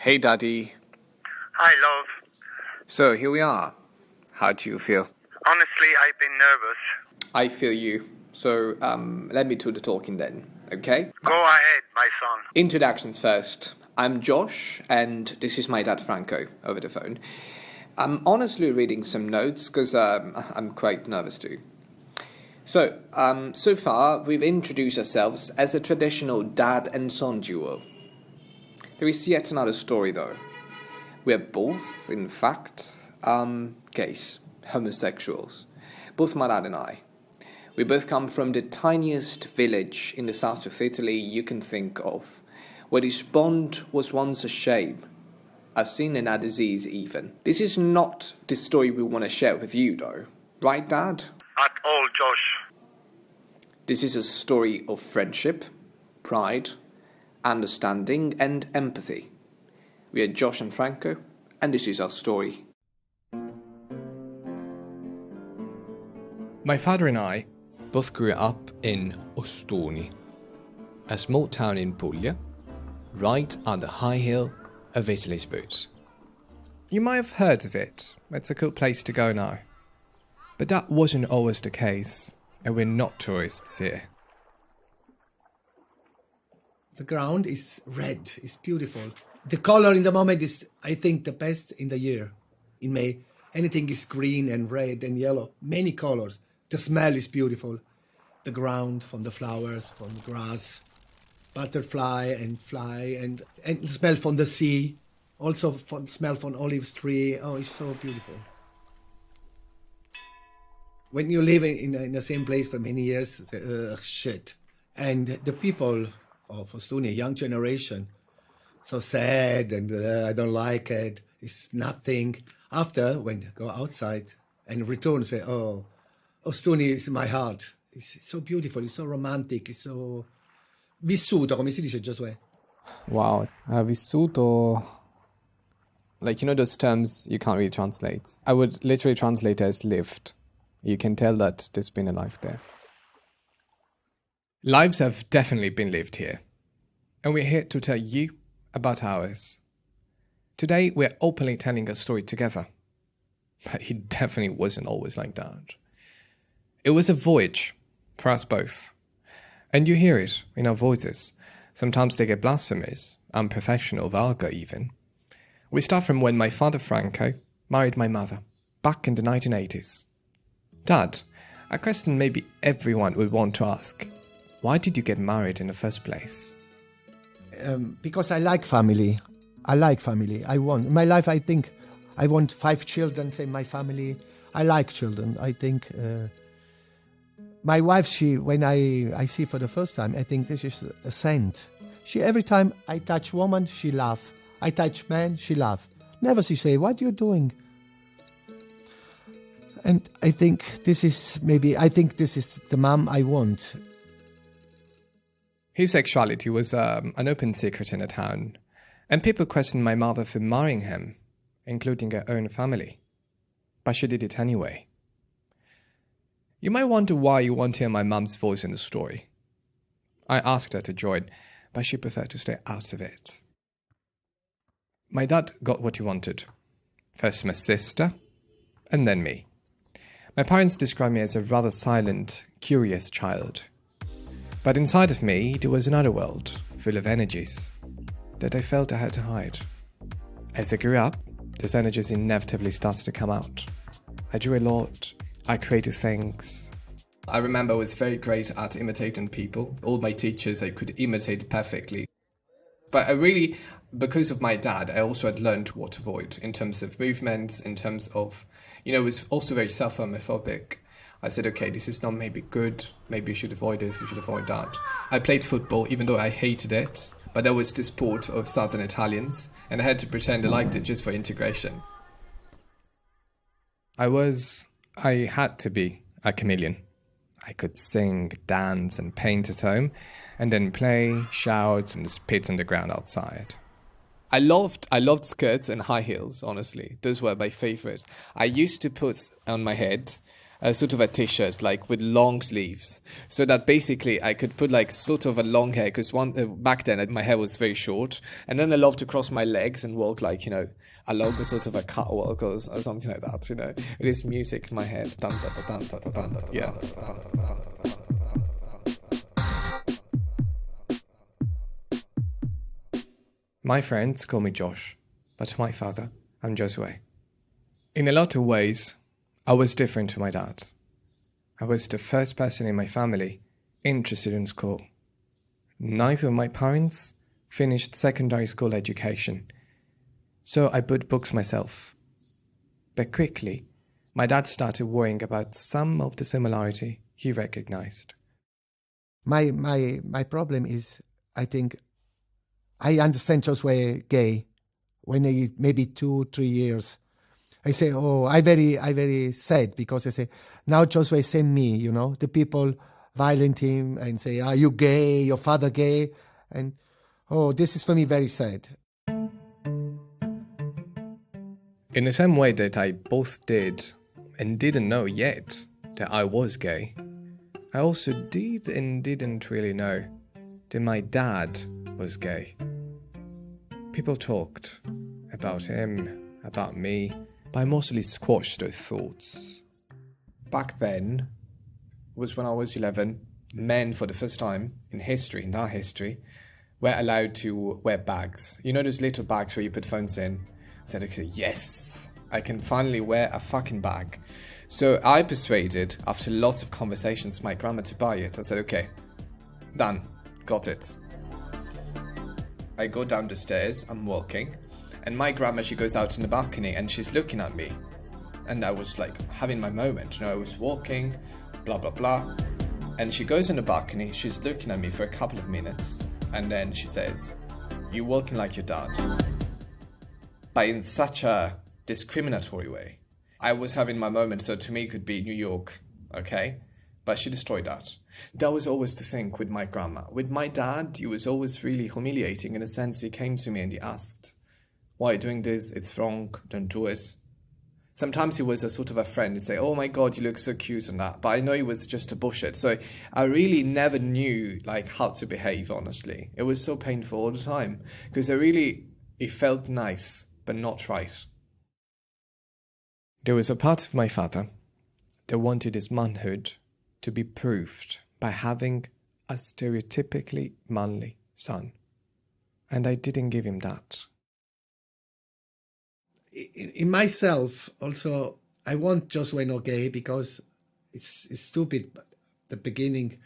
Hey, Daddy. Hi, love. So, here we are. How do you feel? Honestly, I've been nervous. I feel you. So, let me do the talking then, okay? Go ahead, my son. Introductions first. I'm Josh, and this is my dad, Franco, over the phone. I'm honestly reading some notes, because I'm quite nervous too. So, so far, we've introduced ourselves as a traditional dad and son duo. There is yet another story, though. We are both, in fact, gays, homosexuals. Both my dad and I. We both come from the tiniest village in the south of Italy you can think of, where this bond was once a shame, a sin and a disease even. This is not the story we want to share with you, though. Right, Dad? At all, Josh. This is a story of friendship, pride, understanding and empathy. We are Josh and Franco, and this is our story. My father and I both grew up in Ostoni, a small town in Puglia, right on the high hill of Italy's boots. You might have heard of it. It's a cool place to go now. But that wasn't always the case, and we're not tourists here. The ground is red, it's beautiful. The color in the moment is, I think, the best in the year. In May, anything is green and red and yellow, many colors. The smell is beautiful. The ground, from the flowers, from the grass, butterfly and fly, and the smell from the sea. Also from smell from olive tree. Oh, it's so beautiful. When you live in the same place for many years, you say, ugh, shit. And the people of Ostuni, young generation, so sad and I don't like it. It's nothing. After, when you go outside and return, say, oh, Ostuni is my heart. It's so beautiful, it's so romantic, it's so vissuto, come si dice, Giosuè? Wow, vissuto, like, you know those terms you can't really translate. I would literally translate as lived. You can tell that there's been a life there. Lives have definitely been lived here, and we're here to tell you about ours. Today, we're openly telling a story together, but it definitely wasn't always like that. It was a voyage for us both, and you hear it in our voices. Sometimes they get blasphemous, unprofessional, vulgar even. We start from when my father Franco married my mother, back in the 1980s. Dad, a question maybe everyone would want to ask. Why did you get married in the first place? Because I like family. I like family. I want, in my life, I think, I want 5 children in my family. I like children. I think, my wife, she, when I see for the first time, I think this is a saint. She, every time I touch woman, she laugh. I touch man, she laugh. Never she say, what you doing? And I think this is the mom I want. His sexuality was an open secret in the town, and people questioned my mother for marrying him, including her own family. But she did it anyway. You might wonder why you won't hear my mum's voice in the story. I asked her to join, but she preferred to stay out of it. My dad got what he wanted. First my sister, and then me. My parents described me as a rather silent, curious child. But inside of me, there was another world, full of energies, that I felt I had to hide. As I grew up, those energies inevitably started to come out. I drew a lot. I created things. I remember I was very great at imitating people. All my teachers, I could imitate perfectly. But I really, because of my dad, I also had learned what to avoid in terms of movements, in terms of, I was also very self-homophobic. I said, okay, this is not maybe good. Maybe you should avoid this, you should avoid that. I played football, even though I hated it. But that was the sport of Southern Italians, and I had to pretend I liked it just for integration. I had to be a chameleon. I could sing, dance, and paint at home, and then play, shout, and spit on the ground outside. I loved skirts and high heels, honestly. Those were my favorites. I used to put on my head a sort of a t-shirt, like with long sleeves, so that basically I could put like sort of a long hair, because back then my hair was very short, and then I loved to cross my legs and walk like, you know, along a sort of a catwalk or something like that, you know, with this music in my head. Dun, dun, dun, dun, dun, dun, dun, yeah. My friends call me Josh, but to my father, I'm Giosuè. In a lot of ways, I was different to my dad. I was the first person in my family interested in school. Neither of my parents finished secondary school education, so I bought books myself. But quickly, my dad started worrying about some of the similarity he recognized. My problem is, I think, I understand Giosuè gay when he maybe 2-3 years. I say, oh, I very sad, because I say, now Giosuè send me, you know, the people violent him and say, are you gay, your father gay? And, oh, this is for me very sad. In the same way that I both did and didn't know yet that I was gay, I also did and didn't really know that my dad was gay. People talked about him, about me, but I mostly squashed those thoughts. Back then, was when I was 11, men for the first time in history, in our history, were allowed to wear bags. You know those little bags where you put phones in? So I said, yes, I can finally wear a fucking bag. So I persuaded, after lots of conversations, my grandma to buy it. I said, okay, done, got it. I go down the stairs, I'm walking, and my grandma, she goes out in the balcony and she's looking at me. And I was like having my moment, you know, I was walking, blah, blah, blah. And she goes on the balcony, she's looking at me for a couple of minutes. And then she says, you're walking like your dad. But in such a discriminatory way. I was having my moment, so to me it could be New York, okay? But she destroyed that. That was always the thing with my grandma. With my dad, he was always really humiliating in a sense. He came to me and he asked, why are you doing this? It's wrong, don't do it. Sometimes he was a sort of a friend. He'd say, oh my God, you look so cute and that. But I know he was just a bullshit. So I really never knew like how to behave, honestly. It was so painful all the time. Because it felt nice, but not right. There was a part of my father that wanted his manhood to be proved by having a stereotypically manly son. And I didn't give him that. In myself, also, I want Giosuè not gay because it's stupid at the beginning.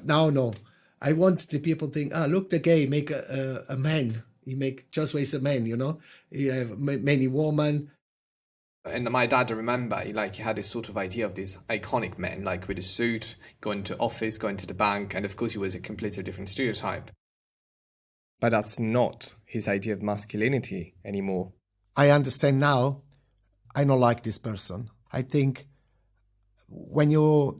Now, no. I want the people think, look, the gay make a man. He make Giosuè is a man, you know. He have many women. And my dad, I remember, he had this sort of idea of this iconic man, like with a suit, going to office, going to the bank, and of course he was a completely different stereotype. But that's not his idea of masculinity anymore. I understand now, I don't like this person. I think when you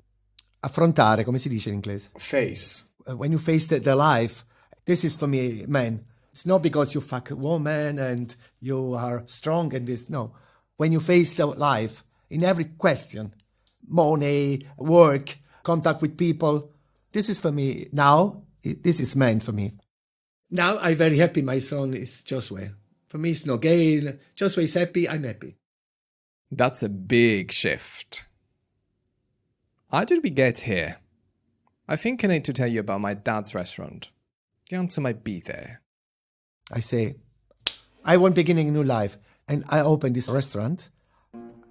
affrontare, come si dice in inglese? Face. When you face the life, this is for me, man. It's not because you fuck a woman and you are strong and this, no. When you face the life, in every question, money, work, contact with people, this is for me now, this is man for me. Now I'm very happy my son is Giosuè. For me it's no gay, Giosuè is happy, I'm happy. That's a big shift. How did we get here? I think I need to tell you about my dad's restaurant. The answer might be there. I say, I want beginning a new life. And I opened this restaurant.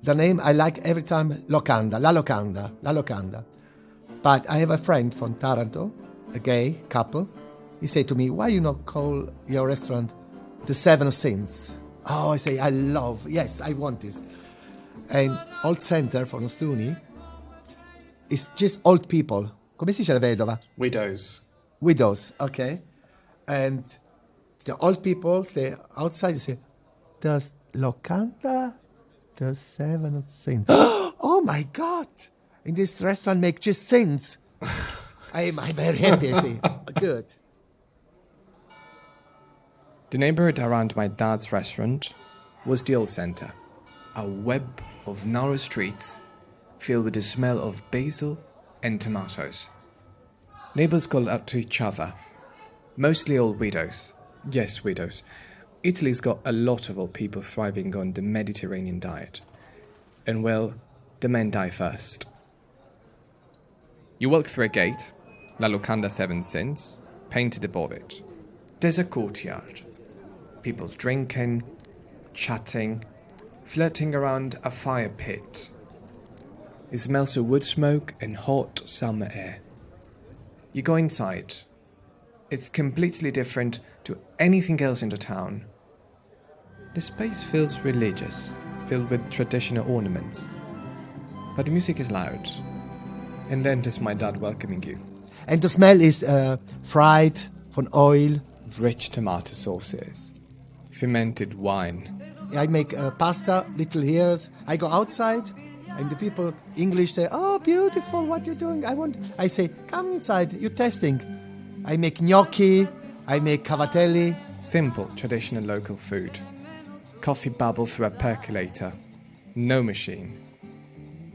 The name I like every time, Locanda, La Locanda. But I have a friend from Taranto, a gay couple. He said to me, why you not call your restaurant The Seven Sins? Oh, I say, yes, I want this. And Old Center for Nostuni is just old people. Come si dice la vedova? Widows, okay. And the old people say, outside, they say, the Locanda, the Seven Sins. Oh my God! In this restaurant make just sins. I'm very happy, I see. Good. The neighborhood around my dad's restaurant was the Old Center, a web of narrow streets filled with the smell of basil and tomatoes. Neighbors called out to each other, mostly old widows. Yes, widows. Italy's got a lot of old people thriving on the Mediterranean diet. And well, the men die first. You walk through a gate, La Locanda 7 Sins, painted above it. There's a courtyard. People drinking, chatting, flirting around a fire pit. It smells of wood smoke and hot summer air. You go inside. It's completely different to anything else in the town. The space feels religious, filled with traditional ornaments. But the music is loud. And then there's my dad welcoming you. And the smell is fried from oil. Rich tomato sauces. Fermented wine. I make pasta, little here. I go outside, and the people, English, say, "Oh, beautiful, what you doing?" I say, "Come inside, you're testing." I make gnocchi, I make cavatelli. Simple, traditional local food. Coffee bubbles through a percolator. No machine.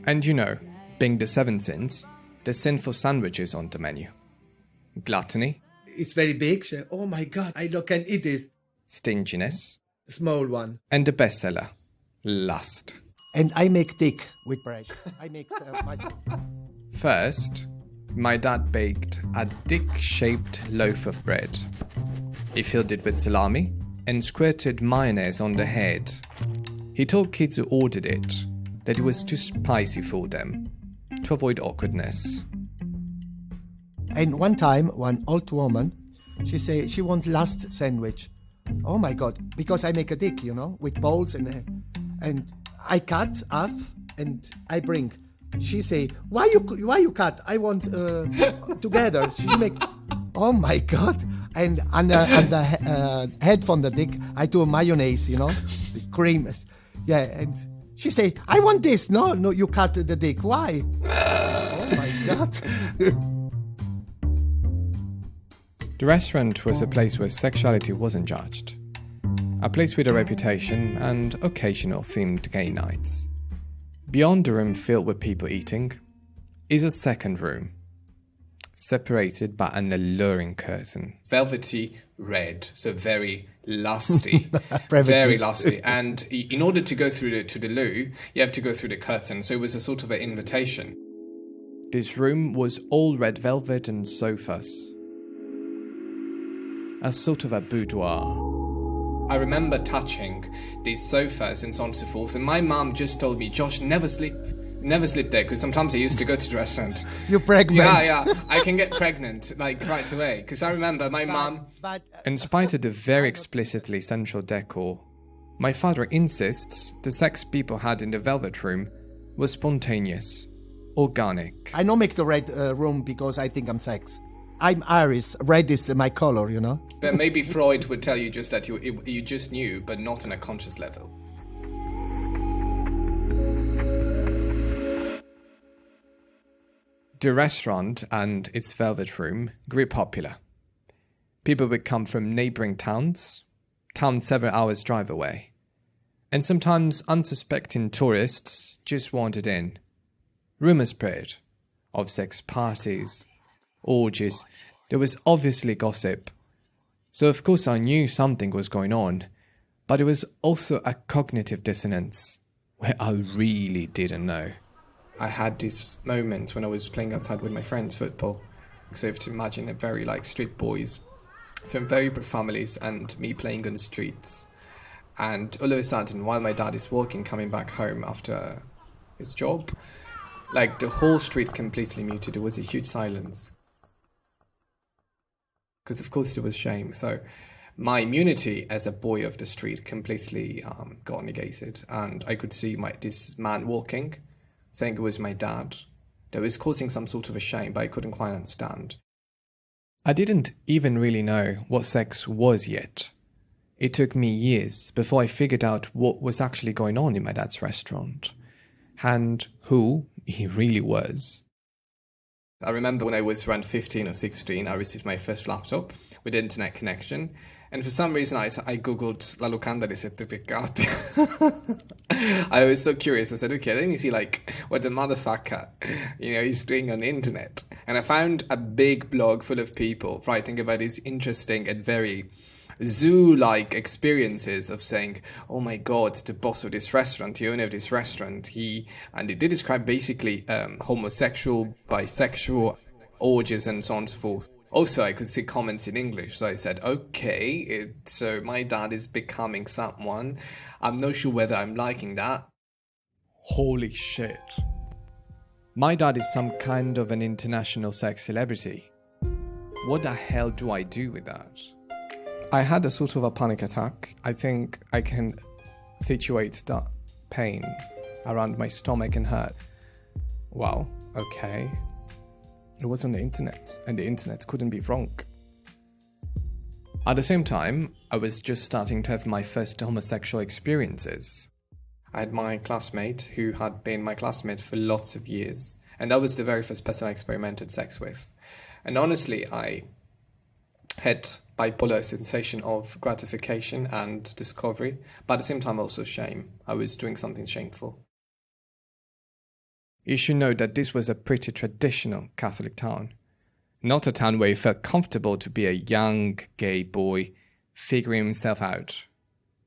And you know, being the 7 sins, there's sinful sandwiches on the menu. Gluttony. It's very big. Oh my God, I can eat this. Stinginess. Small one. And the bestseller, lust. And I make thick with bread. I make myself. First, my dad baked a dick-shaped loaf of bread. He filled it with salami and squirted mayonnaise on the head. He told kids who ordered it that it was too spicy for them, to avoid awkwardness. And one time, one old woman, she say she wants last sandwich. Oh my God, because I make a dick, with balls and I cut half and I bring. She say, why you cut? I want together. She make, oh my God. And on the head from the dick, I do a mayonnaise, the cream. Yeah, and she say, I want this. No, you cut the dick. Why? Oh my God. The restaurant was a place where sexuality wasn't judged. A place with a reputation and occasional themed gay nights. Beyond the room filled with people eating is a second room, separated by an alluring curtain. Velvety red, so very lusty. Very lusty. And in order to go through to the loo, you have to go through the curtain, so it was a sort of an invitation. This room was all red velvet and sofas. A sort of a boudoir. I remember touching these sofas and so on and so forth, and my mum just told me, Josh, never sleep there, because sometimes I used to go to the restaurant. You're pregnant. Yeah, I can get pregnant, right away, because I remember my mum... In spite of the very explicitly sensual decor, my father insists the sex people had in the velvet room was spontaneous, organic. I don't make the red room because I think I'm sex. I'm Irish. Red is my color, But maybe Freud would tell you just that you just knew, but not on a conscious level. The restaurant and its velvet room grew popular. People would come from neighbouring towns several hours' drive away. And sometimes unsuspecting tourists just wandered in. Rumours spread of sex parties, orgies. There was obviously gossip. So of course I knew something was going on, but it was also a cognitive dissonance where I really didn't know. I had these moments when I was playing outside with my friends football. So you have to imagine a very street boys from very poor families and me playing on the streets. And all of a sudden, while my dad is walking, coming back home after his job, the whole street completely muted. There was a huge silence. Because of course there was shame. So my immunity as a boy of the street completely got negated. And I could see this man walking, saying it was my dad. That was causing some sort of a shame, but I couldn't quite understand. I didn't even really know what sex was yet. It took me years before I figured out what was actually going on in my dad's restaurant. And who he really was. I remember when I was around 15 or 16, I received my first laptop with internet connection. And for some reason, I googled la locanda dei sette peccati. I was so curious. I said, okay, let me see what the motherfucker, is doing on the internet. And I found a big blog full of people writing about these interesting and very zoo-like experiences of saying, oh my God, the boss of this restaurant, the owner of this restaurant, and they did describe basically homosexual, bisexual, orgies and so on and so forth. Also, I could see comments in English, so I said, okay, so my dad is becoming someone. I'm not sure whether I'm liking that. Holy shit. My dad is some kind of an international sex celebrity. What the hell do I do with that? I had a sort of a panic attack. I think I can situate that pain around my stomach and heart. Wow, okay. It was on the internet, and the internet couldn't be wrong. At the same time, I was just starting to have my first homosexual experiences. I had my classmate who had been my classmate for lots of years, and that was the very first person I experimented sex with. And honestly, I had bipolar sensation of gratification and discovery, but at the same time also shame. I was doing something shameful. You should know that this was a pretty traditional Catholic town. Not a town where you felt comfortable to be a young gay boy figuring himself out.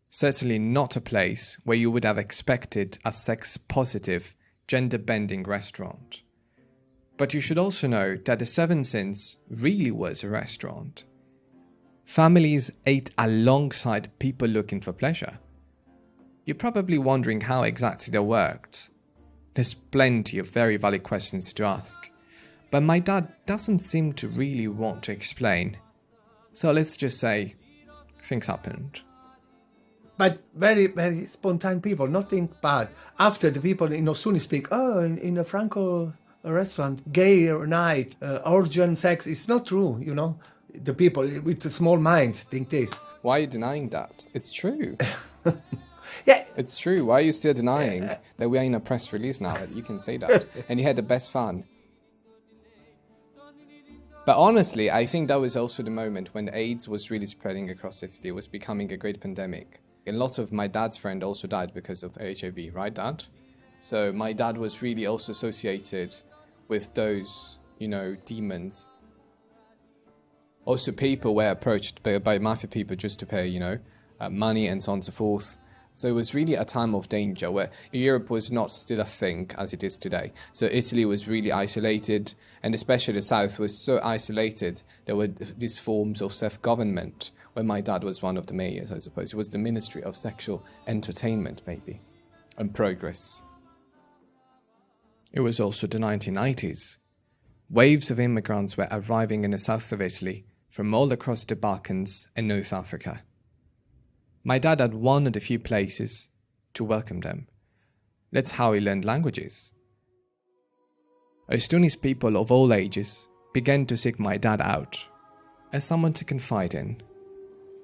Certainly not a place where you would have expected a sex-positive, gender-bending restaurant. But you should also know that the Seven Sins really was a restaurant. Families ate alongside people looking for pleasure. You're probably wondering how exactly that worked. There's plenty of very valid questions to ask, but my dad doesn't seem to really want to explain. So let's just say, things happened. But very, very spontaneous people, nothing bad. After the people, soon speak, in a Franco restaurant, gay night, orgy sex. It's not true, The people with a small mind think this. Why are you denying that? It's true. Yeah. It's true. Why are you still denying that we are in a press release now that you can say that? And you had the best fun. But honestly, I think that was also the moment when AIDS was really spreading across Italy. It was becoming a great pandemic. A lot of my dad's friends also died because of HIV, right, Dad? So my dad was really also associated with those, demons. Also, people were approached by mafia people just to pay, money and so on and so forth. So it was really a time of danger where Europe was not still a thing as it is today. So Italy was really isolated, and especially the South was so isolated. There were these forms of self-government where my dad was one of the mayors, I suppose. It was the Ministry of Sexual Entertainment, maybe, and Progress. It was also the 1990s. Waves of immigrants were arriving in the south of Italy from all across the Balkans and North Africa. My dad had one of the few places to welcome them. That's how he learned languages. Estonian people of all ages began to seek my dad out as someone to confide in,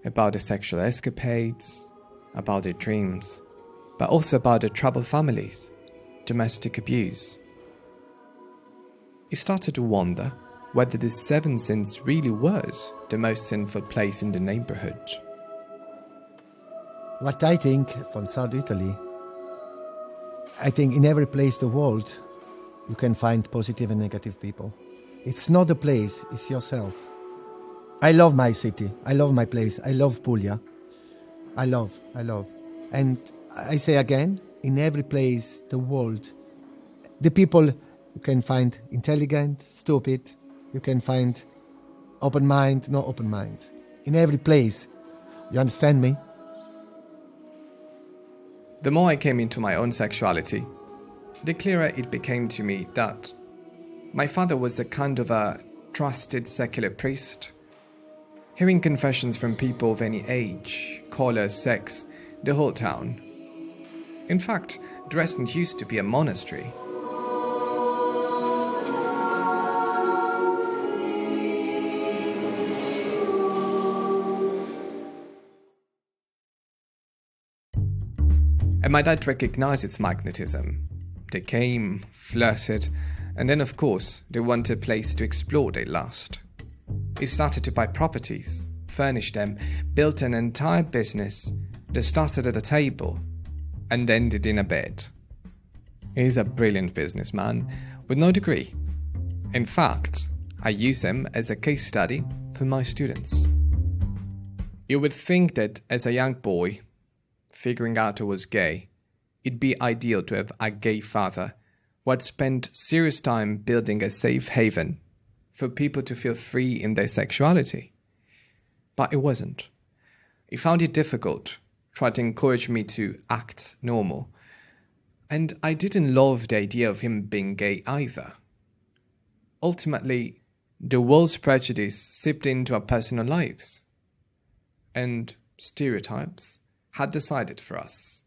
about their sexual escapades, about their dreams, but also about their troubled families, domestic abuse. He started to wonder whether the Seven Sins really was the most sinful place in the neighborhood. What I think from South Italy, I think in every place in the world, you can find positive and negative people. It's not a place, it's yourself. I love my city. I love my place. I love Puglia. I love. And I say again, in every place, the world, the people you can find intelligent, stupid. You can find open mind, not open mind. In every place. You understand me? The more I came into my own sexuality, the clearer it became to me that my father was a kind of a trusted secular priest. Hearing confessions from people of any age, colour, sex, the whole town. In fact, Dresden used to be a monastery. And my dad recognized its magnetism. They came, flirted, And then, of course, they wanted a place to explore their lust. He started to buy properties, furnished them, built an entire business that started at a table and ended in a bed. He's a brilliant businessman with no degree. In fact, I use him as a case study for my students. You would think that as a young boy, figuring out who was gay, it'd be ideal to have a gay father who had spent serious time building a safe haven for people to feel free in their sexuality. But it wasn't. He found it difficult, tried to encourage me to act normal. And I didn't love the idea of him being gay either. Ultimately, the world's prejudice seeped into our personal lives. And stereotypes had decided for us.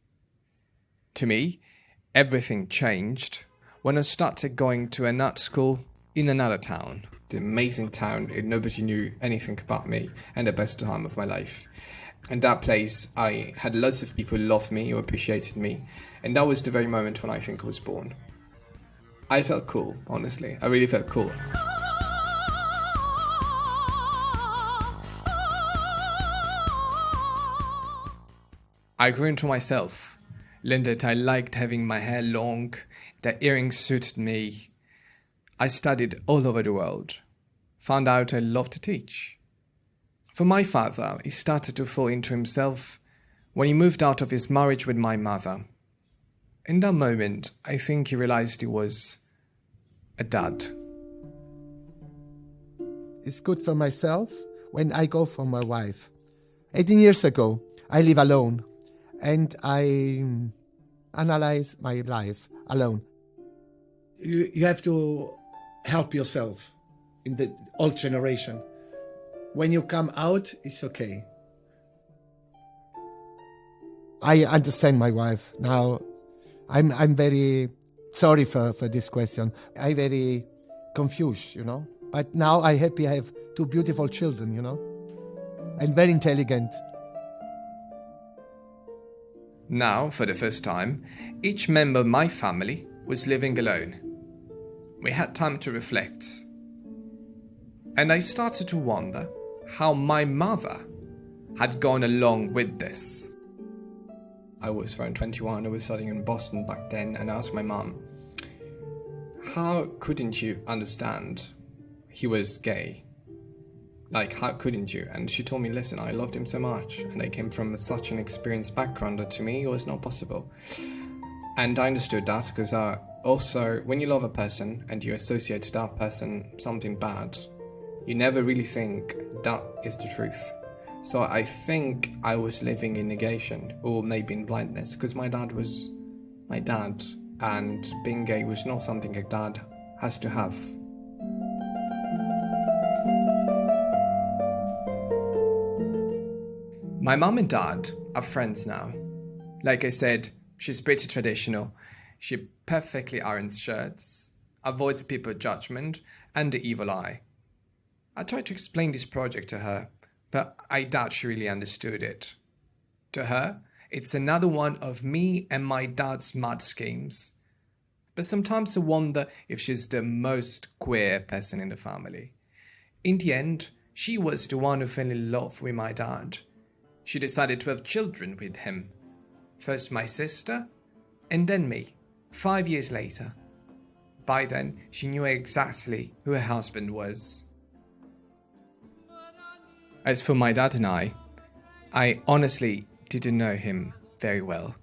To me, everything changed when I started going to an art school in another town. The amazing town, and nobody knew anything about me, and the best time of my life. In that place, I had lots of people who loved me, who appreciated me, and that was the very moment when I think I was born. I felt cool, honestly. I really felt cool. I grew into myself, learned that I liked having my hair long, that earrings suited me. I studied all over the world, found out I loved to teach. For my father, he started to fall into himself when he moved out of his marriage with my mother. In that moment, I think he realized he was a dad. It's good for myself when I go for my wife. 18 years ago, I live alone and I analyze my life alone. You have to help yourself in the old generation. When you come out, it's okay. I understand my wife now. I'm very sorry for this question. I'm very confused, But now I'm happy I have two beautiful children, and very intelligent. Now, for the first time, each member of my family was living alone. We had time to reflect. And I started to wonder how my mother had gone along with this. I was around 21, I was studying in Boston back then, and I asked my mum, how couldn't you understand he was gay? Like, how couldn't you? And she told me, listen, I loved him so much, and I came from such an experienced background that to me it was not possible. And I understood that because also, when you love a person and you associate to that person something bad, you never really think that is the truth. So I think I was living in negation, or maybe in blindness, because my dad was my dad, and being gay was not something a dad has to have. My mom and dad are friends now. Like I said, she's pretty traditional. She perfectly irons shirts, avoids people's judgment and the evil eye. I tried to explain this project to her, but I doubt she really understood it. To her, it's another one of me and my dad's mad schemes. But sometimes I wonder if she's the most queer person in the family. In the end, she was the one who fell in love with my dad. She decided to have children with him. First my sister, and then me, 5 years later. By then, she knew exactly who her husband was. As for my dad and I honestly didn't know him very well.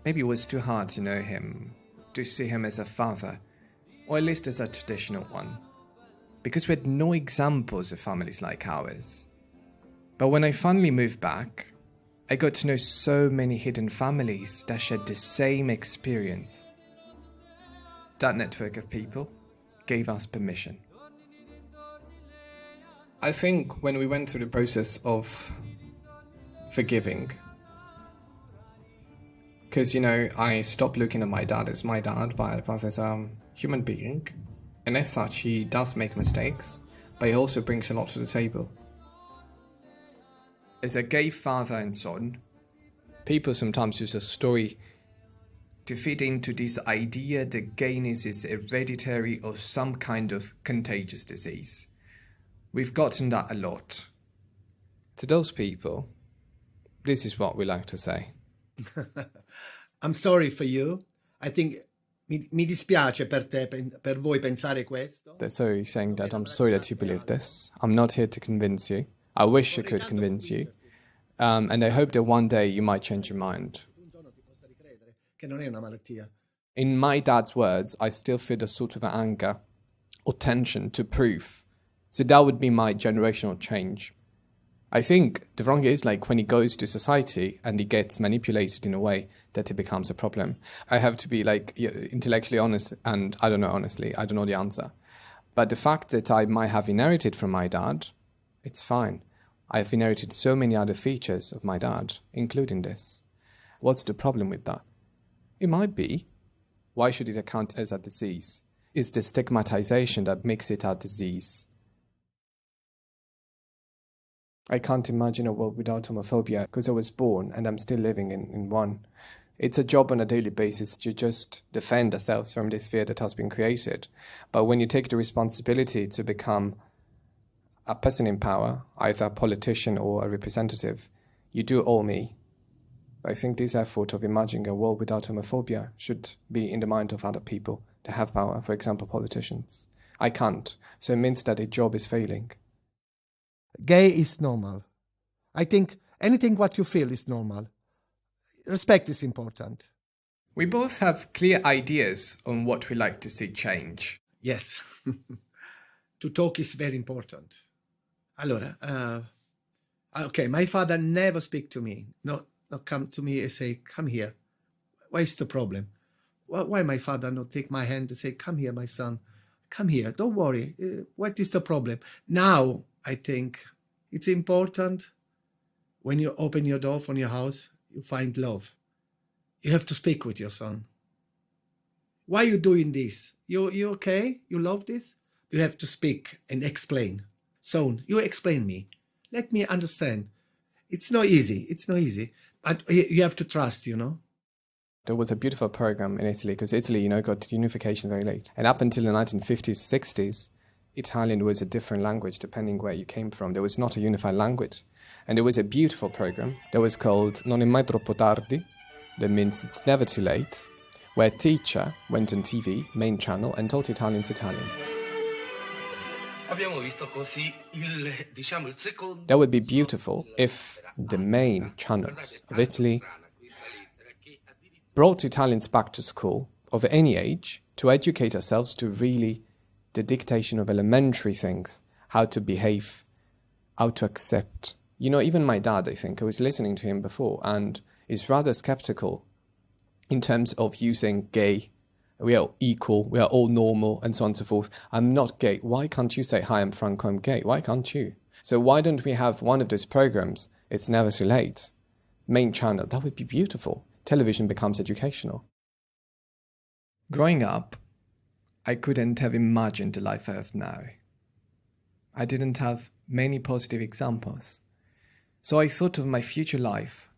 Maybe it was too hard to know him, to see him as a father, or at least as a traditional one, because we had no examples of families like ours. But when I finally moved back, I got to know so many hidden families that shared the same experience. That network of people gave us permission. I think when we went through the process of forgiving, because, I stopped looking at my dad as my dad, but as a human being, and as such, he does make mistakes, but he also brings a lot to the table. As a gay father and son, people sometimes use a story to fit into this idea that gayness is hereditary or some kind of contagious disease. We've gotten that a lot. To those people, this is what we like to say. I'm sorry for you. I think mi dispiace per te, per voi pensare questo. So he's saying that I'm sorry that you believe this. I'm not here to convince you. I wish I could convince you. And I hope that one day you might change your mind. Che non è una malattia. In my dad's words, I still feel a sort of anger or tension to prove. So that would be my generational change. I think the wrong is like when he goes to society and he gets manipulated in a way that it becomes a problem. I have to be like intellectually honest, and I don't know, honestly, I don't know the answer. But the fact that I might have inherited from my dad, it's fine. I've inherited so many other features of my dad, including this. What's the problem with that? It might be. Why should it account as a disease? It's the stigmatization that makes it a disease. I can't imagine a world without homophobia because I was born and I'm still living in one. It's a job on a daily basis to just defend ourselves from this fear that has been created. But when you take the responsibility to become a person in power, either a politician or a representative, you do owe me. I think this effort of imagining a world without homophobia should be in the mind of other people to have power, for example, politicians. I can't, so it means that a job is failing. Gay is normal. I think anything what you feel is normal. Respect is important. We both have clear ideas on what we like to see change. Yes. To talk is very important. Allora, okay, my father never speak to me. Not come to me and say, come here. What is the problem? Why my father not take my hand and say, come here, my son. Come here, don't worry. What is the problem? Now, I think it's important when you open your door from your house, you find love. You have to speak with your son. Why are you doing this? You okay? You love this? You have to speak and explain. Son, you explain me. Let me understand. It's not easy. It's not easy. But you have to trust, you know. There was a beautiful program in Italy, because Italy, got unification very late. And up until the 1950s, 60s, Italian was a different language depending where you came from. There was not a unified language. And there was a beautiful program that was called Non è mai troppo tardi. That means it's never too late. Where a teacher went on TV, main channel, and taught Italians Italian. That would be beautiful if the main channels of Italy brought Italians back to school of any age to educate ourselves to really the dictation of elementary things, how to behave, how to accept. Even my dad, I think, I was listening to him before, and is rather skeptical in terms of using gay. We are equal, we are all normal, and so on and so forth. I'm not gay. Why can't you say, hi, I'm Franco, I'm gay? Why can't you? So why don't we have one of those programs, It's Never Too Late, main channel? That would be beautiful. Television becomes educational. Growing up, I couldn't have imagined the life I have now. I didn't have many positive examples. So I thought of my future life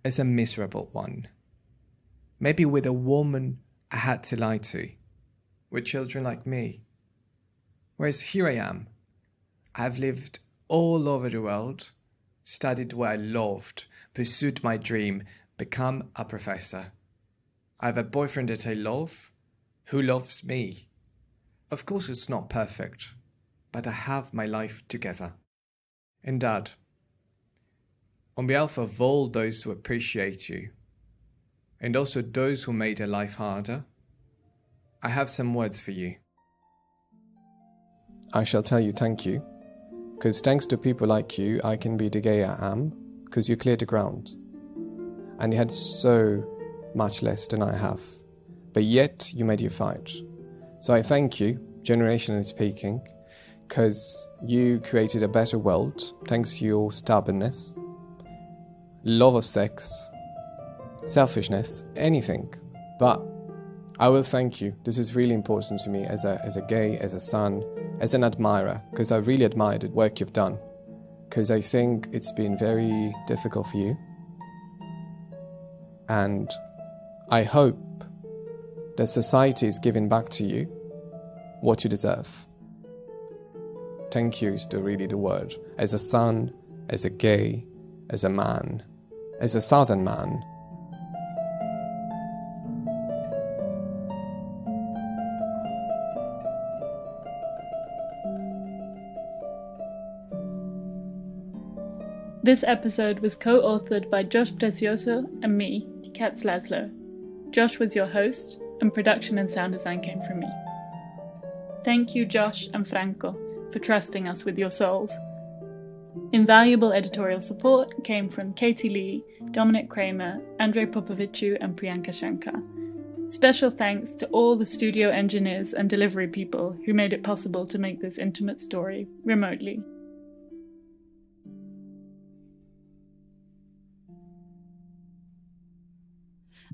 as a miserable one. Maybe with a woman I had to lie to, with children like me. Whereas here I am. I've lived all over the world, studied what I loved, pursued my dream, become a professor. I have a boyfriend that I love, who loves me. Of course it's not perfect, but I have my life together. And Dad, on behalf of all those who appreciate you, and also those who made their life harder, I have some words for you. I shall tell you thank you, because thanks to people like you, I can be the gay I am, because you cleared the ground. And you had so much less than I have, but yet you made your fight. So I thank you, generationally speaking, because you created a better world, thanks to your stubbornness, love of sex, selfishness, anything. But I will thank you. This is really important to me as a gay, as a son, as an admirer, because I really admire the work you've done, because I think it's been very difficult for you. And I hope that society is giving back to you what you deserve. Thank you is really the word. As a son, as a gay, as a man, as a southern man. This episode was co-authored by Josh Prezioso and me, Katz Laszlo. Josh was your host, and production and sound design came from me. Thank you, Josh and Franco, for trusting us with your souls. Invaluable editorial support came from Katy, Dominic Kraemer, Andrei Popoviciu, and Priyanka Shankar. Special thanks to all the studio engineers and delivery people who made it possible to make this intimate story remotely.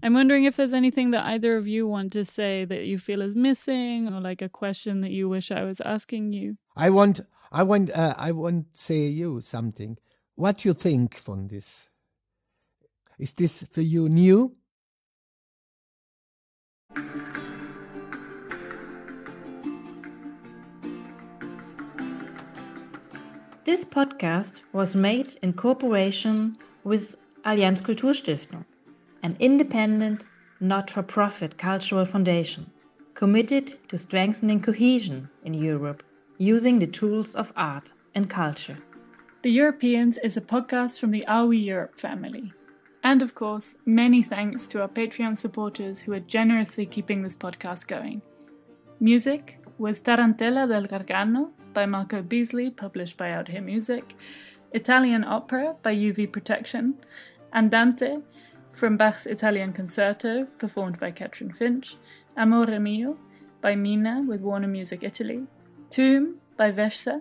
I'm wondering if there's anything that either of you want to say that you feel is missing, or like a question that you wish I was asking you. I want say you something. What you think from this? Is this for you new? This podcast was made in cooperation with Allianz Kulturstiftung, an independent, not-for-profit cultural foundation committed to strengthening cohesion in Europe using the tools of art and culture. The Europeans is a podcast from the Are We Europe family. And of course, many thanks to our Patreon supporters who are generously keeping this podcast going. Music was Tarantella del Gargano by Marco Beasley, published by Out Here Music, Italian Opera by UV Protection, Andante from Bach's Italian Concerto, performed by Katrina Finch, Amore by Mina with Warner Music Italy, Tomb by Veshza,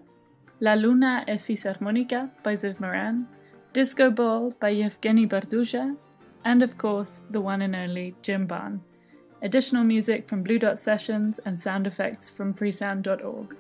La Luna e Fisarmonica by Moran, Disco Ball by Yevgeny Barduja, and of course, the one and only Jim Barn. Additional music from Blue Dot Sessions and sound effects from freesound.org.